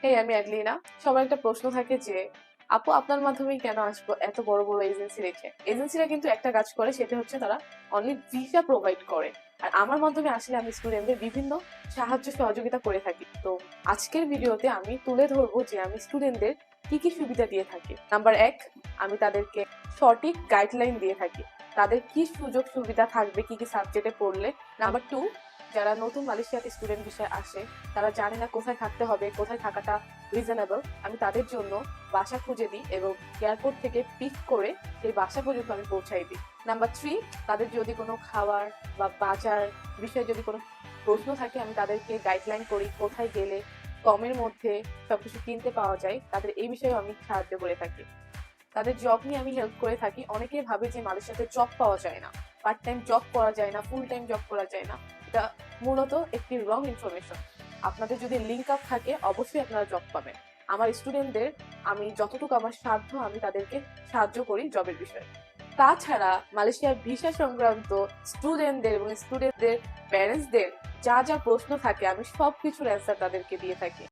হেই, আমি অ্যাডলিনা। সবার একটা প্রশ্ন থাকে যে আপু আপনার মাধ্যমেই কেন আসবো এত বড় বড় এজেন্সি রেখে। এজেন্সিরা কিন্তু একটা কাজ করে, সেটা হচ্ছে তারা অনলি ভিসা প্রোভাইড করে। আর আমার মাধ্যমে আসলে আমি স্টুডেন্টদের বিভিন্ন সাহায্য সহযোগিতা করে থাকি। তো আজকের ভিডিওতে আমি তুলে ধরবো যে আমি স্টুডেন্টদের কি কি সুবিধা দিয়ে থাকি। নাম্বার এক, আমি তাদেরকে সঠিক গাইডলাইন দিয়ে থাকি, তাদের কি সুযোগ সুবিধা থাকবে কি কি সাবজেক্টে পড়লে। নাম্বার টু, যারা নতুন মালয়েশিয়াতে স্টুডেন্ট বিষয়ে আসে, তারা জানে না কোথায় থাকতে হবে, কোথায় থাকাটা রিজনেবল, আমি তাদের জন্য বাসা খুঁজে দিই এবং এয়ারপোর্ট থেকে পিক করে সেই বাসা পর্যন্ত আমি পৌঁছাই দিই। নাম্বার থ্রি, তাদের যদি কোনো খাবার বা বাজার বিষয়ে যদি কোনো প্রশ্ন থাকে, আমি তাদেরকে গাইডলাইন করি কোথায় গেলে কমের মধ্যে সবকিছু কিনতে পাওয়া যায়, তাদের এই বিষয়েও আমি সাহায্য করে থাকি। তাদের জব নিয়ে আমি হেল্প করে থাকি। অনেকেই ভাবে যে মালয়েশিয়াতে জব পাওয়া যায় না, পার্ট টাইম জব করা যায় না, ফুল টাইম জব করা যায় না। এটা মূলত একটি রং ইনফরমেশন। আপনাদের যদি লিঙ্ক আপ থাকে অবশ্যই আপনারা জব পাবেন। আমার স্টুডেন্টদের আমি যতটুকু আমার সাধ্য আমি তাদেরকে সাহায্য করি জবের বিষয়ে। তাছাড়া মালয়েশিয়ার ভিসা সংক্রান্ত স্টুডেন্টদের এবং স্টুডেন্টদের প্যারেন্টসদের যা যা প্রশ্ন থাকে আমি সবকিছুর অ্যান্সার তাদেরকে দিয়ে থাকি।